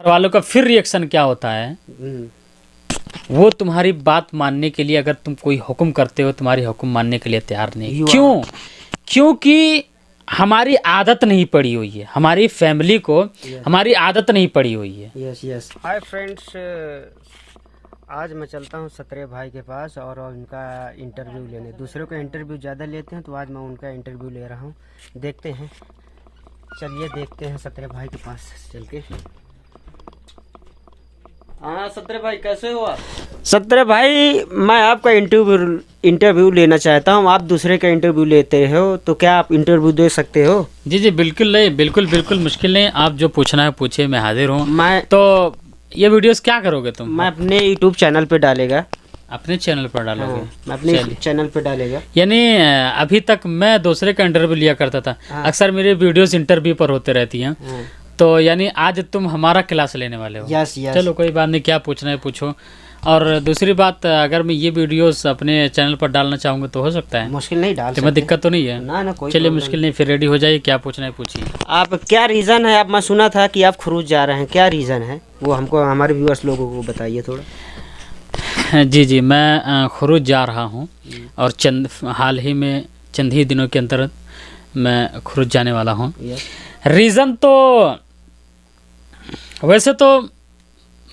घर वालों का फिर रिएक्शन क्या होता है, वो तुम्हारी बात मानने के लिए, अगर तुम कोई हुक्म करते हो, तुम्हारी हुक्म मानने के लिए तैयार नहीं। क्यों? क्योंकि हमारी आदत नहीं पड़ी हुई है, हमारी फैमिली को हमारी आदत नहीं पड़ी हुई है। Yes yes. हाय फ्रेंड्स, आज मैं चलता हूँ सत्रे भाई के पास और उनका इंटरव्यू लेने। दूसरों का इंटरव्यू ज़्यादा लेते हैं, तो आज मैं उनका इंटरव्यू ले रहा हूँ। देखते हैं, चलिए देखते हैं सत्रे भाई के पास चल के। हाँ सत्रे भाई, कैसे हो आप? सत्रे भाई, मैं आपका इंटरव्यू लेना चाहता हूँ। आप दूसरे का इंटरव्यू लेते हो, तो क्या आप इंटरव्यू दे सकते हो? जी जी बिल्कुल नहीं, बिल्कुल मुश्किल नहीं। आप जो पूछना है पूछिए, मैं हाजिर हूँ। मैं तो ये वीडियोस क्या करोगे तुम? मैं अपने यूट्यूब चैनल पे डालेगा। अपने चैनल पर डालोगे? हाँ, मैं अपने चैनल पे डालेगा। यानी अभी तक मैं दूसरे का इंटरव्यू लिया करता था। हाँ। अक्सर मेरे वीडियोस इंटरव्यू पर होते रहती हैं। हाँ। तो यानी आज तुम हमारा क्लास लेने वाले हो? Yes yes. चलो कोई बात नहीं, क्या पूछना है पूछो। और दूसरी बात, अगर मैं ये वीडियोस अपने चैनल पर डालना चाहूँगा तो हो सकता है? मुश्किल नहीं, डाल तुम्हें दिक्कत तो नहीं है? ना कोई। चलिए मुश्किल नहीं, फिर रेडी हो जाइए, क्या पूछना है पूछिए। आप क्या रीज़न है? आप, मैं सुना था कि आप खरूज जा रहे हैं, क्या रीज़न है वो हमको, हमारे व्यूअर्स लोगों को बताइए थोड़ा। जी मैं खरूज जा रहा हूँ और हाल ही में चंद ही दिनों के अंदर मैं खरूज जाने वाला हूँ। रीज़न तो वैसे तो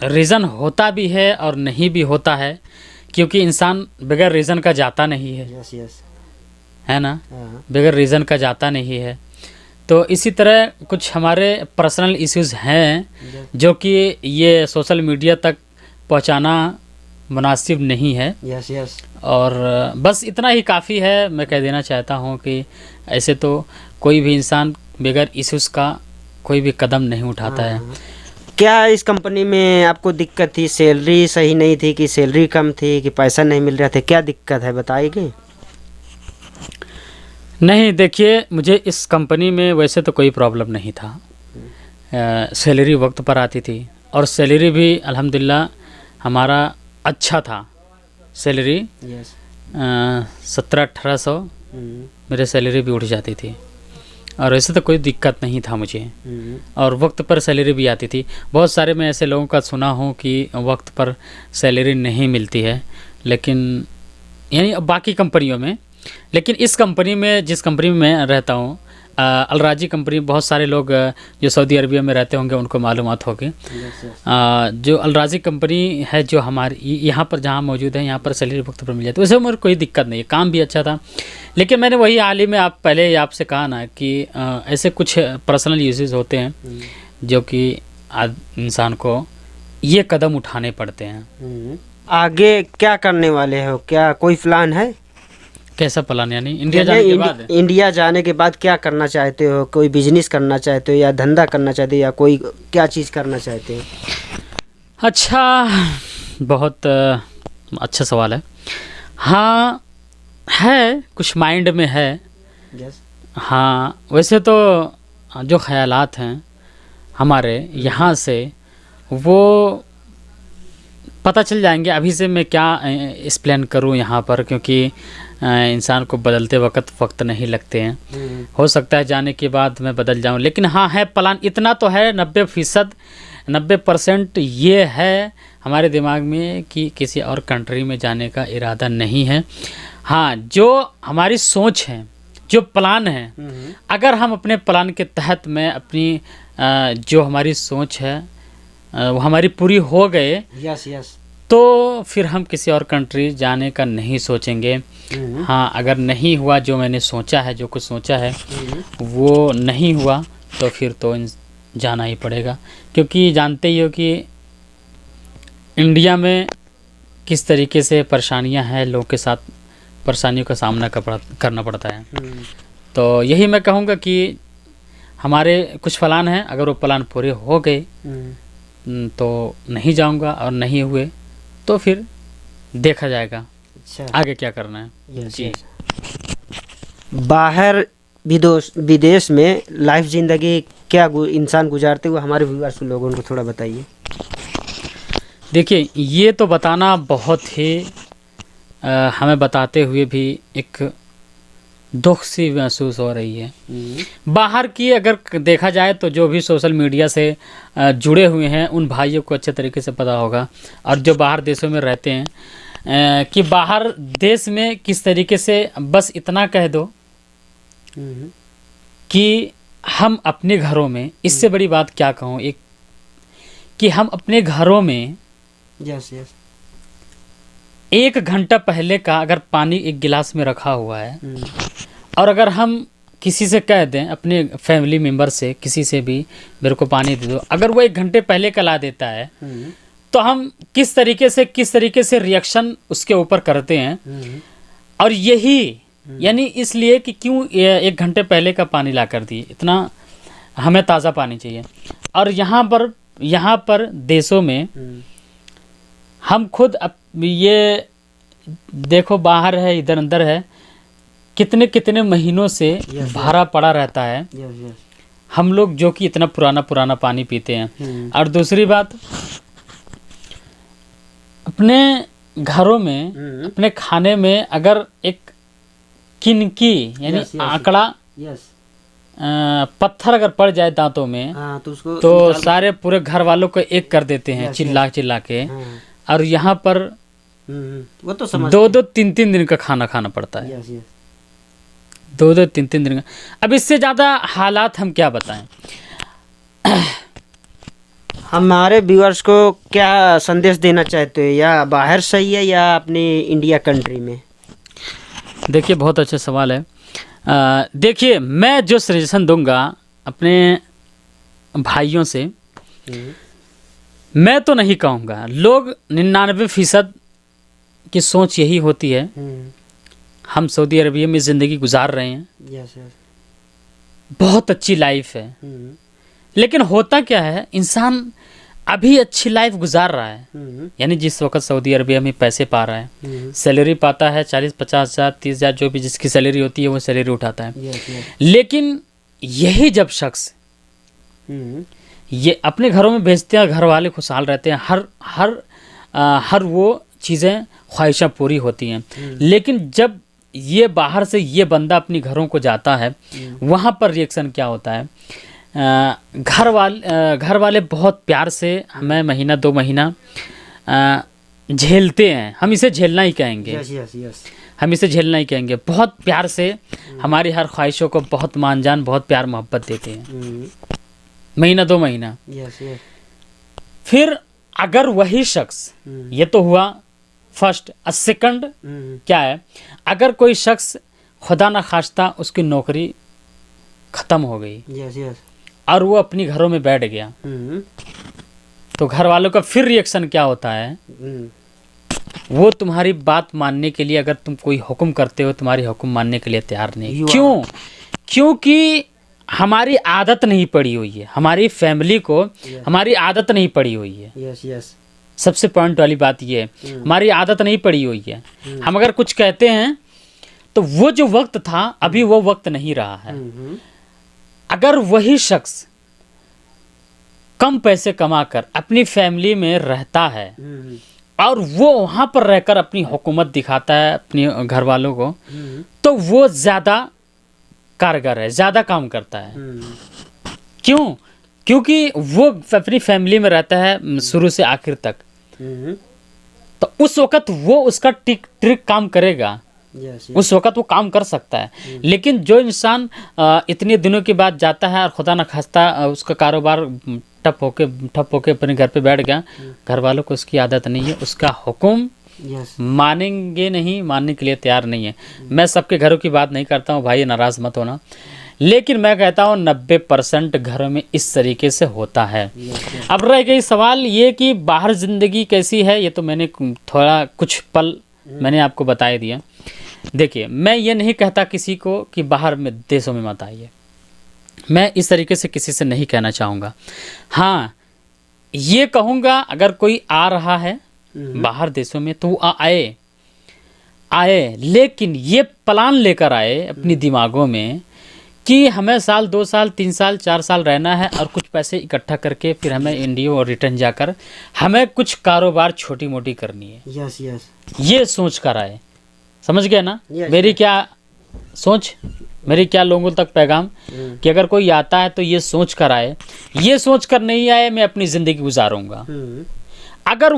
रीज़न होता भी है और नहीं भी होता है, क्योंकि इंसान बगैर रीज़न का जाता नहीं है। यस यस, है ना? बगैर रीज़न का जाता नहीं है। तो इसी तरह कुछ हमारे पर्सनल इश्यूज़ हैं जो कि ये सोशल मीडिया तक पहुंचाना मुनासिब नहीं है। Yes yes. और बस इतना ही काफ़ी है। मैं कह देना चाहता हूं कि ऐसे तो कोई भी इंसान बगैर इश्यूज़ का कोई भी कदम नहीं उठाता है। क्या इस कंपनी में आपको दिक्कत थी? सैलरी सही नहीं थी, कि सैलरी कम थी, कि पैसा नहीं मिल रहा था? क्या दिक्कत है, बताइए। नहीं देखिए, मुझे इस कंपनी में वैसे तो कोई प्रॉब्लम नहीं था। सैलरी वक्त पर आती थी और सैलरी भी अल्हम्दुलिल्लाह हमारा अच्छा था। सैलरी 1700-1800 मेरे सैलरी भी उठ जाती थी और ऐसे तो कोई दिक्कत नहीं था मुझे। और वक्त पर सैलरी भी आती थी। बहुत सारे मैं ऐसे लोगों का सुना हूँ कि वक्त पर सैलरी नहीं मिलती है, लेकिन यानी बाकी कंपनियों में, लेकिन इस कंपनी में, जिस कंपनी में मैं रहता हूँ, अलराजी कंपनी, बहुत सारे लोग जो सऊदी अरबिया में रहते होंगे उनको मालूमात होगी। जो अलराजी कंपनी है जो हमारी यहाँ पर जहाँ मौजूद है, यहाँ पर सैलरी वक्त पर मिल जाती है। वैसे मेरे कोई दिक्कत नहीं है, काम भी अच्छा था। लेकिन मैंने वही हाल ही में पहले आपसे कहा ना कि ऐसे कुछ पर्सनल यूजेस होते हैं जो कि इंसान को ये कदम उठाने पड़ते हैं। आगे क्या करने वाले हो? क्या कोई प्लान है? कैसा प्लान? यानी इंडिया जाने के बाद? इंडिया जाने के बाद क्या करना चाहते हो? कोई बिजनेस करना चाहते हो या धंधा करना चाहते हो या कोई क्या चीज़ करना चाहते हो? अच्छा, बहुत अच्छा सवाल है। हाँ है, कुछ माइंड में है। हाँ, वैसे तो जो ख्यालात हैं हमारे यहाँ से वो पता चल जाएंगे। अभी से मैं क्या एक्सप्लेन करूँ यहाँ पर, क्योंकि इंसान को बदलते वक्त नहीं लगते हैं। हो सकता है जाने के बाद मैं बदल जाऊँ, लेकिन हाँ है प्लान, इतना तो है, 90% ये है हमारे दिमाग में कि किसी और कंट्री में जाने का इरादा नहीं है। हाँ, जो हमारी सोच है, जो प्लान है, अगर हम अपने प्लान के तहत में अपनी जो हमारी सोच है वो हमारी पूरी हो गए, यस यस, तो फिर हम किसी और कंट्री जाने का नहीं सोचेंगे। हाँ, अगर नहीं हुआ जो मैंने सोचा है, जो कुछ सोचा है वो नहीं हुआ, तो फिर तो जाना ही पड़ेगा। क्योंकि जानते ही हो कि इंडिया में किस तरीके से परेशानियां हैं, लोगों के साथ परेशानियों का सामना करना पड़ता है। तो यही मैं कहूँगा कि हमारे कुछ प्लान हैं, अगर वो प्लान पूरे हो गए तो नहीं जाऊँगा, और नहीं हुए तो फिर देखा जाएगा आगे क्या करना है। जी, बाहर विदेश में लाइफ ज़िंदगी क्या इंसान गुजारते हुए हमारे व्यूअर्स लोगों को थोड़ा बताइए। देखिए, ये तो बताना बहुत ही हमें बताते हुए भी एक दुख सी महसूस हो रही है। बाहर की अगर देखा जाए तो जो भी सोशल मीडिया से जुड़े हुए हैं उन भाइयों को अच्छे तरीके से पता होगा, और जो बाहर देशों में रहते हैं कि बाहर देश में किस तरीके से, बस इतना कह दो कि हम अपने घरों में, इससे बड़ी बात क्या कहूँ, एक कि हम अपने घरों में यस यस 1 घंटा पहले का अगर पानी एक गिलास में रखा हुआ है, और अगर हम किसी से कह दें, अपने फैमिली मेम्बर से किसी से भी मेरे को पानी दे दो, अगर वो 1 घंटे पहले का ला देता है तो हम किस तरीके से रिएक्शन उसके ऊपर करते हैं। और यही यानी इसलिए कि क्यों 1 घंटे पहले का पानी ला कर दिए, इतना हमें ताज़ा पानी चाहिए। और यहाँ पर देशों में हम खुद ये देखो, बाहर है इधर अंदर है, कितने महीनों से भरा पड़ा रहता है हम लोग, जो कि इतना पुराना पानी पीते हैं। और दूसरी बात, अपने घरों में अपने खाने में अगर एक किनकी यानी आंकड़ा पत्थर अगर पड़ जाए दांतों में, तो सारे पूरे घर वालों को एक कर देते हैं चिल्ला के। और यहाँ पर वो तो 2-2 3-3 दिन का खाना खाना पड़ता है, 2-2 3-3 दिन का। अब इससे ज़्यादा हालात हम क्या बताएं। हमारे व्यूअर्स को क्या संदेश देना चाहते हो, या बाहर सही है या अपने इंडिया कंट्री में? देखिए, बहुत अच्छा सवाल है। देखिए, मैं जो सजेशन दूंगा अपने भाइयों से, मैं तो नहीं कहूँगा, लोग 99% की सोच यही होती है, हम सऊदी अरबिया में ज़िंदगी गुजार रहे हैं, बहुत अच्छी लाइफ है। लेकिन होता क्या है, इंसान अभी अच्छी लाइफ गुजार रहा है, यानी जिस वक्त सऊदी अरबिया में पैसे पा रहा है, सैलरी पाता है 40-50 हज़ार 30 हज़ार, जो भी जिसकी सैलरी होती है वो सैलरी उठाता है। लेकिन यही जब शख्स ये अपने घरों में भेजते हैं, घर वाले खुशहाल रहते हैं, हर वो चीज़ें ख्वाहिशां पूरी होती हैं। लेकिन जब ये बाहर से ये बंदा अपनी घरों को जाता है, वहाँ पर रिएक्शन क्या होता है, घर वाले बहुत प्यार से हमें 1-2 महीना झेलते हैं, हम इसे झेलना ही कहेंगे। हम इसे झेलना ही कहेंगे, बहुत प्यार से हमारी हर ख्वाहिशों को बहुत मान जान, बहुत प्यार मोहब्बत देते हैं 1-2 महीना। फिर अगर वही शख्स, ये तो हुआ फर्स्ट, सेकंड क्या है, अगर कोई शख्स खुदा न खास्ता उसकी नौकरी ख़त्म हो गई और वो अपनी घरों में बैठ गया, तो घर वालों का फिर रिएक्शन क्या होता है, वो तुम्हारी बात मानने के लिए, अगर तुम कोई हुक्म करते हो, तुम्हारी हुक्म मानने के लिए तैयार नहीं। क्यों? क्योंकि हमारी आदत नहीं पड़ी हुई है, हमारी फैमिली को हमारी आदत नहीं पड़ी हुई है। सबसे पॉइंट वाली बात ये है, हमारी आदत नहीं पड़ी हुई है। हम अगर कुछ कहते हैं तो वो जो वक्त था, अभी वो वक्त नहीं रहा है। अगर वही शख्स कम पैसे कमाकर अपनी फैमिली में रहता है और वो वहाँ पर रहकर अपनी हुकूमत दिखाता है अपने घर वालों को, तो वो ज़्यादा कारगर है, ज़्यादा काम करता है। क्यों? क्योंकि वो अपनी फैमिली में रहता है शुरू से आखिर तक, तो उस वक़्त वो उसका ट्रिक काम करेगा, उस वक़्त वो काम कर सकता है। लेकिन जो इंसान इतने दिनों के बाद जाता है और खुदा न खास्ता उसका कारोबार ठप होके अपने घर पे बैठ गया, घर वालों को उसकी आदत नहीं है, उसका हुक्म मानेंगे नहीं, मानने के लिए तैयार नहीं है। मैं सबके घरों की बात नहीं करता हूँ भाई, नाराज़ मत होना, लेकिन मैं कहता हूँ 90% घरों में इस तरीके से होता है। अब रह गई सवाल ये कि बाहर ज़िंदगी कैसी है, ये तो मैंने थोड़ा कुछ पल मैंने आपको बता ही दिया। देखिए, मैं ये नहीं कहता किसी को कि बाहर में देशों में मत आइए, मैं इस तरीके से किसी से नहीं कहना चाहूँगा। हाँ, ये कहूँगा अगर कोई आ रहा है बाहर देशों में तो आए, लेकिन ये प्लान लेकर आए अपनी दिमागों में कि हमें साल 2 साल 3 साल 4 साल रहना है और कुछ पैसे इकट्ठा करके फिर हमें इंडिया और रिटर्न जाकर हमें कुछ कारोबार छोटी मोटी करनी है। यस, ये सोच कर आए, समझ गए ना मेरी क्या सोच, मेरी क्या लोगों तक पैगाम कि अगर कोई आता है तो ये सोच कर आए, ये सोच कर नहीं आए मैं अपनी ज़िंदगी गुजारूंगा। अगर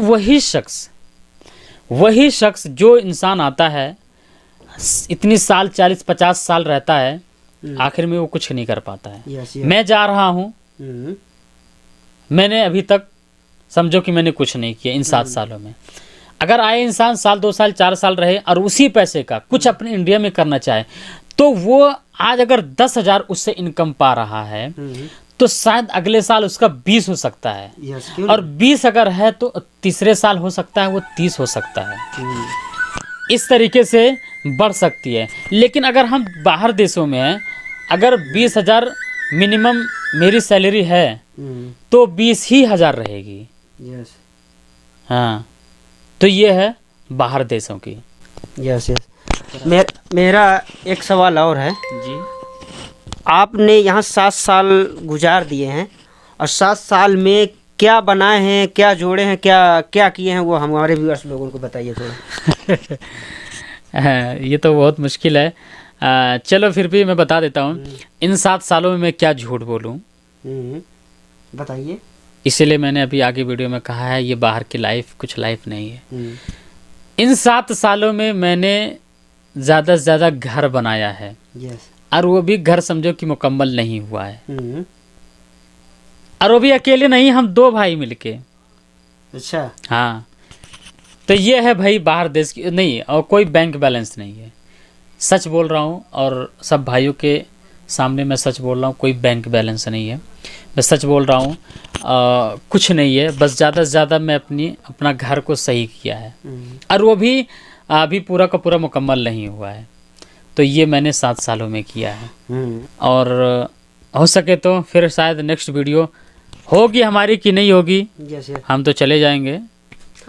वही शख्स जो इंसान आता है इतनी साल 40-50 साल रहता है, आखिर में वो कुछ नहीं कर पाता है। मैं जा रहा हूँ, मैंने अभी तक समझो कि मैंने कुछ नहीं किया इन 7 सालों में। अगर आए इंसान साल 2 साल 4 साल रहे और उसी पैसे का कुछ अपने इंडिया में करना चाहे, तो वो आज अगर 10,000 उससे इनकम पा रहा है तो शायद अगले साल उसका 20 हो सकता है, और 20 अगर है तो तीसरे साल हो सकता है वो 30 हो सकता है। इस तरीके से बढ़ सकती है। लेकिन अगर हम बाहर देशों में हैं, अगर 20,000 मिनिमम मेरी सैलरी है तो 20,000 रहेगी। हाँ, तो ये है बाहर देशों की। यस। मेरा एक सवाल और है जी। आपने यहाँ 7 साल गुजार दिए हैं, और 7 साल में क्या बनाए हैं, क्या जोड़े हैं, क्या किए हैं, वो हमारे व्यूअर्स लोगों को बताइए थोड़ा। ये तो बहुत मुश्किल है। चलो फिर भी मैं बता देता हूँ इन 7 सालों में मैं क्या झूठ बोलूँ। बताइए। इसीलिए मैंने अभी आगे वीडियो में कहा है ये बाहर की लाइफ कुछ लाइफ नहीं है। इन 7 सालों में मैंने ज़्यादा से ज़्यादा घर बनाया है। और वो भी घर समझो कि मुकम्मल नहीं हुआ है। और वो भी अकेले नहीं, हम 2 भाई मिलके। अच्छा। हाँ, तो ये है भाई बाहर देश की नहीं, और कोई बैंक बैलेंस नहीं है। सच बोल रहा हूँ और सब भाइयों के सामने मैं सच बोल रहा हूँ, कोई बैंक बैलेंस नहीं है। मैं सच बोल रहा हूँ, कुछ नहीं है। बस ज़्यादा से ज़्यादा मैं अपना घर को सही किया है, और वो भी अभी पूरा का पूरा मुकम्मल नहीं हुआ है। तो ये मैंने 7 सालों में किया है। और हो सके तो फिर शायद नेक्स्ट वीडियो होगी हमारी कि नहीं होगी, हम तो चले जाएंगे।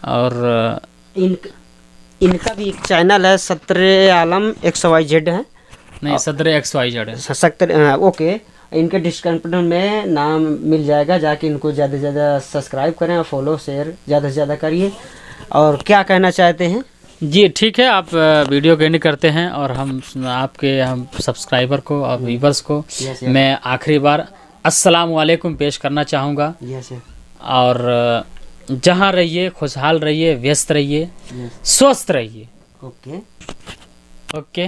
और इनका भी एक चैनल है, सत्रे आलम XYZ है। नहीं, सत्रे XYZ है। ओके, इनके डिस्क्रिप्शन में नाम मिल जाएगा, जाके इनको ज़्यादा से ज़्यादा सब्सक्राइब करें और फॉलो शेयर ज़्यादा से ज़्यादा करिए। और क्या कहना चाहते हैं? जी ठीक है, आप वीडियो को एंड करते हैं, और हम सब्सक्राइबर को और व्यूवर्स को मैं आखिरी बार अस्सलाम वालेकुम पेश करना चाहूँगा। और जहाँ रहिए खुशहाल रहिए, व्यस्त रहिए, स्वस्थ रहिए। ओके। ओके।